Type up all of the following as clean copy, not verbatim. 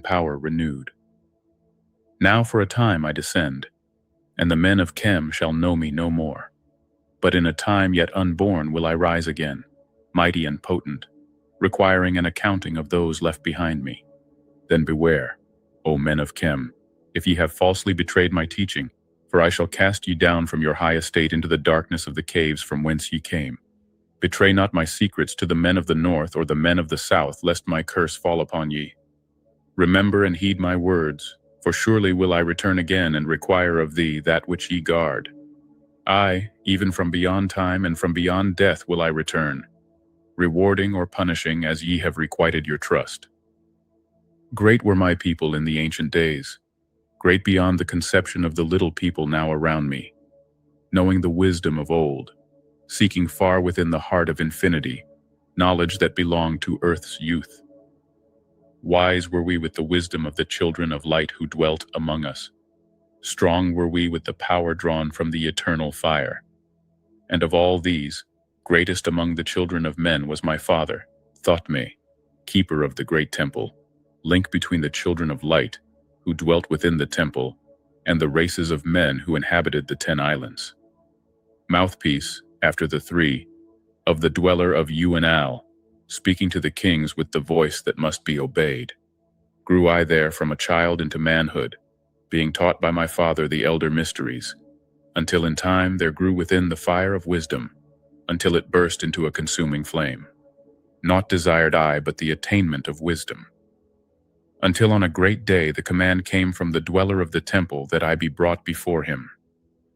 power renewed. Now for a time I descend, and the men of Chem shall know me no more. But in a time yet unborn will I rise again, mighty and potent, requiring an accounting of those left behind me. Then beware, O men of Chem, if ye have falsely betrayed my teaching, for I shall cast ye down from your high estate into the darkness of the caves from whence ye came. Betray not my secrets to the men of the north or the men of the south, lest my curse fall upon ye. Remember and heed my words, for surely will I return again and require of thee that which ye guard. I, even from beyond time and from beyond death will I return, rewarding or punishing as ye have requited your trust. Great were my people in the ancient days, great beyond the conception of the little people now around me, knowing the wisdom of old, seeking far within the heart of infinity, knowledge that belonged to earth's youth. Wise were we with the wisdom of the children of light who dwelt among us. Strong were we with the power drawn from the eternal fire. And of all these, greatest among the children of men was my father, Thoth, keeper of the great temple, link between the children of light, who dwelt within the temple, and the races of men who inhabited the 10 islands. Mouthpiece, after the 3, of the dweller of Al, speaking to the kings with the voice that must be obeyed. Grew I there from a child into manhood, being taught by my father the elder mysteries, until in time there grew within the fire of wisdom, until it burst into a consuming flame. Naught desired I but the attainment of wisdom. Until on a great day the command came from the dweller of the temple that I be brought before him.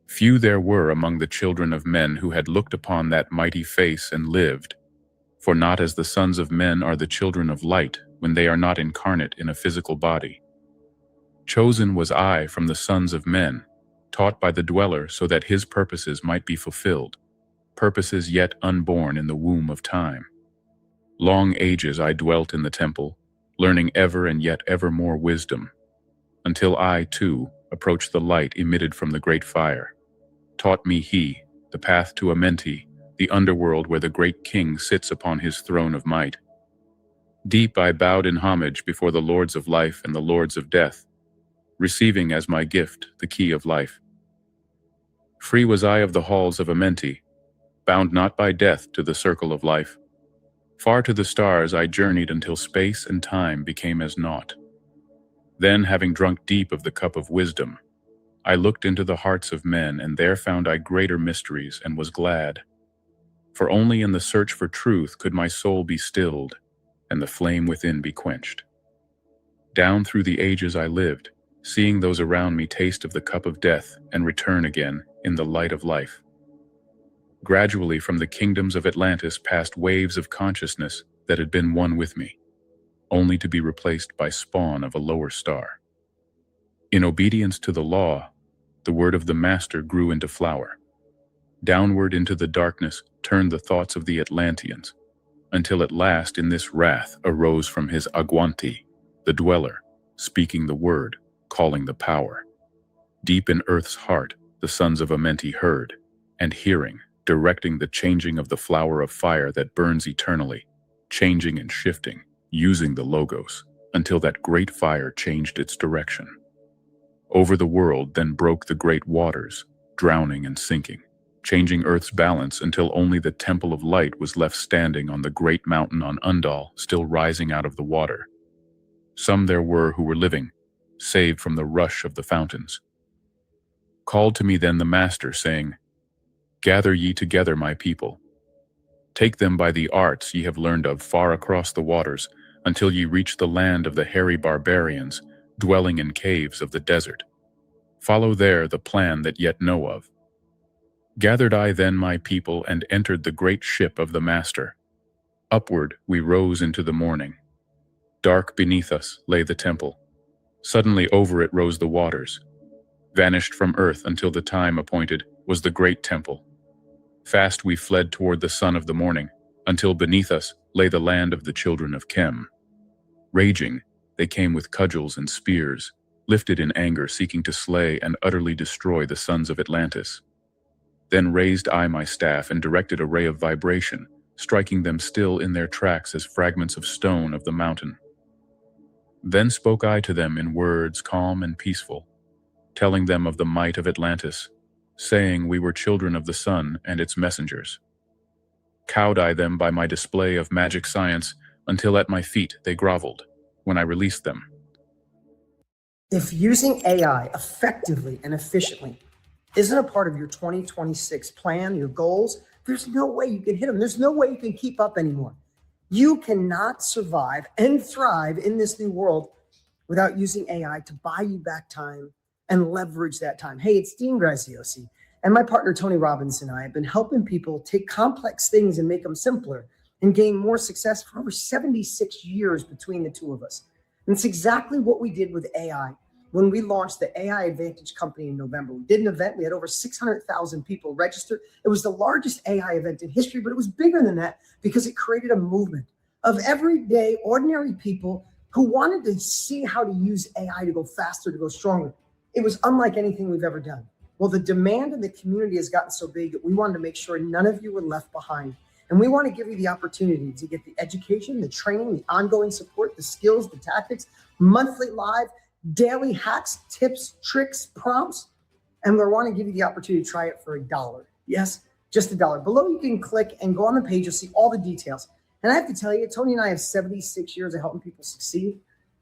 Few there were among the children of men who had looked upon that mighty face and lived, for not as the sons of men are the children of light when they are not incarnate in a physical body. Chosen was I from the sons of men, taught by the dweller so that his purposes might be fulfilled, purposes yet unborn in the womb of time. Long ages I dwelt in the temple, learning ever and yet ever more wisdom, until I, too, approached the light emitted from the great fire. Taught me he, the path to Amenti, the underworld where the great king sits upon his throne of might. Deep I bowed in homage before the lords of life and the lords of death, receiving as my gift the key of life. Free was I of the halls of Amenti, bound not by death to the circle of life. Far to the stars I journeyed until space and time became as naught. Then, having drunk deep of the cup of wisdom, I looked into the hearts of men, and there found I greater mysteries, and was glad. For only in the search for truth could my soul be stilled, and the flame within be quenched. Down through the ages I lived, seeing those around me taste of the cup of death and return again in the light of life. Gradually from the kingdoms of Atlantis passed waves of consciousness that had been one with me, only to be replaced by spawn of a lower star. In obedience to the law, the word of the master grew into flower. Downward into the darkness turned the thoughts of the Atlanteans, until at last in this wrath arose from his Aguanti, the dweller, speaking the word, calling the power. Deep in earth's heart, the sons of Amenti heard, and hearing, directing the changing of the flower of fire that burns eternally, changing and shifting, using the logos, until that great fire changed its direction. Over the world then broke the great waters, drowning and sinking, changing Earth's balance until only the temple of light was left standing on the great mountain on Undal, still rising out of the water. Some there were who were living, saved from the rush of the fountains. Called to me then the master, saying, "Gather ye together my people. Take them by the arts ye have learned of far across the waters, until ye reach the land of the hairy barbarians, dwelling in caves of the desert. Follow there the plan that yet know of." Gathered I then my people and entered the great ship of the master. Upward we rose into the morning. Dark beneath us lay the temple. Suddenly over it rose the waters. Vanished from earth until the time appointed was the great temple. Fast we fled toward the sun of the morning, until beneath us lay the land of the children of Chem. Raging, they came with cudgels and spears, lifted in anger, seeking to slay and utterly destroy the sons of Atlantis. Then raised I my staff and directed a ray of vibration, striking them still in their tracks as fragments of stone of the mountain. Then spoke I to them in words calm and peaceful, telling them of the might of Atlantis, saying we were children of the sun and its messengers. Cowed I them by my display of magic science until at my feet they groveled, when I released them. If using AI effectively and efficiently isn't a part of your 2026 plan, your goals, there's no way you can hit them. There's no way you can keep up anymore. You cannot survive and thrive in this new world without using AI to buy you back time and leverage that time. Hey, it's Dean Graziosi, and my partner Tony Robbins and I have been helping people take complex things and make them simpler and gain more success for over 76 years between the two of us. And it's exactly what we did with AI when we launched the AI Advantage Company in November. We did an event. We had over 600,000 people registered. It was the largest AI event in history, but it was bigger than that because it created a movement of everyday, ordinary people who wanted to see how to use AI to go faster, to go stronger. It was unlike anything we've ever done. Well, the demand in the community has gotten so big that we wanted to make sure none of you were left behind. And we want to give you the opportunity to get the education, the training, the ongoing support, the skills, the tactics, monthly live, daily hacks, tips, tricks, prompts. And we want to give you the opportunity to try it for $1. Yes, just $1. Below you can click and go on the page. You'll see all the details. And I have to tell you, Tony and I have 76 years of helping people succeed,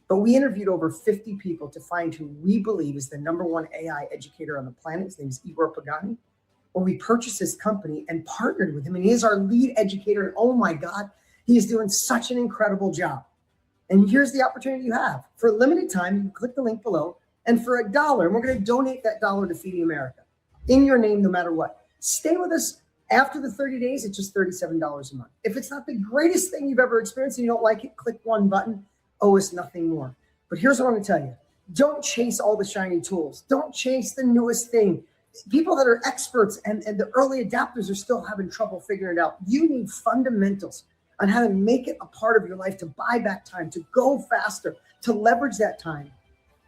but we interviewed over 50 people to find who we believe is the #1 AI educator on the planet. His name is Igor Pagani. Well, we purchased his company and partnered with him, and he is our lead educator. And oh my God, he is doing such an incredible job. And here's the opportunity you have. For a limited time, you can click the link below, and for $1, and we're going to donate that $1 to Feeding America in your name, no matter what. Stay with us. After the 30 days, it's just $37 a month. If it's not the greatest thing you've ever experienced and you don't like it, click one button, owe us nothing more. But here's what I'm going to tell you. Don't chase all the shiny tools. Don't chase the newest thing. People that are experts and the early adapters are still having trouble figuring it out. You need fundamentals on how to make it a part of your life, to buy back time, to go faster, to leverage that time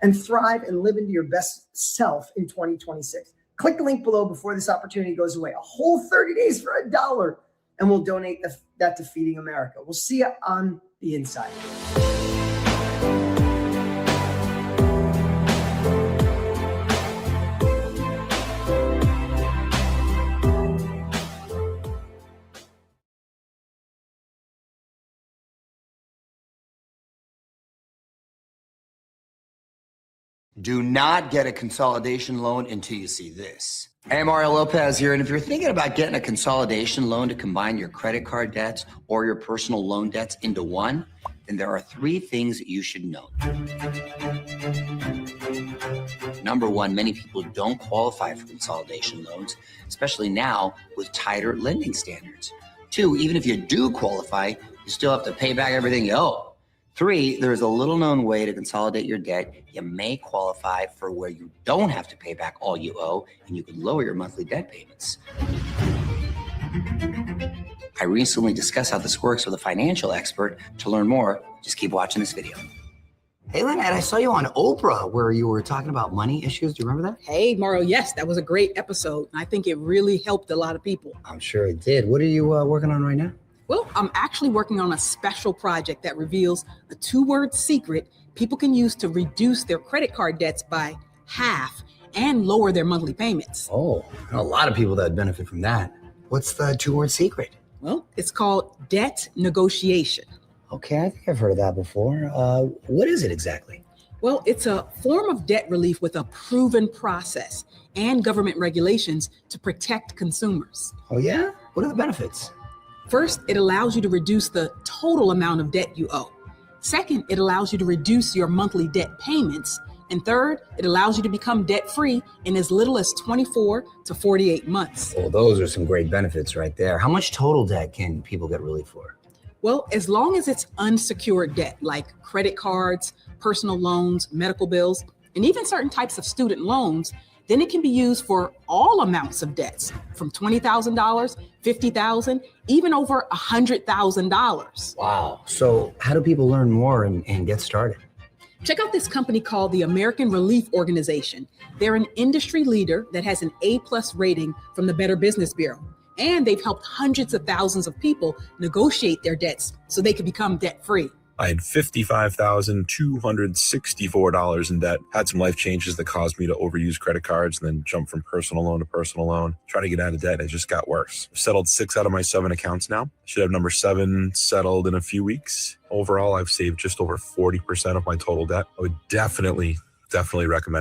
and thrive and live into your best self in 2026. Click the link below before this opportunity goes away. A whole 30 days for $1, and we'll donate that to Feeding America. We'll see you on the inside. Do not get a consolidation loan until you see this. Hey, Mario Lopez here, and if you're thinking about getting a consolidation loan to combine your credit card debts or your personal loan debts into one, then there are 3 things that you should know. Number 1, many people don't qualify for consolidation loans, especially now with tighter lending standards. 2, even if you do qualify, you still have to pay back everything you owe. 3, there is a little known way to consolidate your debt. You may qualify for where you don't have to pay back all you owe, and you can lower your monthly debt payments. I recently discussed how this works with a financial expert. To learn more, just keep watching this video. Hey, Lynette, I saw you on Oprah where you were talking about money issues. Do you remember that? Hey, Mario, yes, that was a great episode. I think it really helped a lot of people. I'm sure it did. What are you working on right now? Well, I'm actually working on a special project that reveals a 2-word secret people can use to reduce their credit card debts by half and lower their monthly payments. Oh, I know a lot of people that benefit from that. What's the 2-word secret? Well, it's called debt negotiation. Okay, I think I've heard of that before. What is it exactly? Well, it's a form of debt relief with a proven process and government regulations to protect consumers. Oh, yeah? What are the benefits? First, it allows you to reduce the total amount of debt you owe. Second, it allows you to reduce your monthly debt payments. And third, it allows you to become debt-free in as little as 24 to 48 months. Well, those are some great benefits right there. How much total debt can people get relief for? Well, as long as it's unsecured debt, like credit cards, personal loans, medical bills, and even certain types of student loans, then it can be used for all amounts of debts, from $20,000, $50,000, even over $100,000. Wow. So how do people learn more and get started? Check out this company called the American Relief Organization. They're an industry leader that has an A+ rating from the Better Business Bureau. And they've helped hundreds of thousands of people negotiate their debts so they can become debt-free. I had $55,264 in debt, had some life changes that caused me to overuse credit cards and then jump from personal loan to personal loan. Trying to get out of debt, it just got worse. I've settled 6 out of my 7 accounts now. Should have number 7 settled in a few weeks. Overall, I've saved just over 40% of my total debt. I would definitely recommend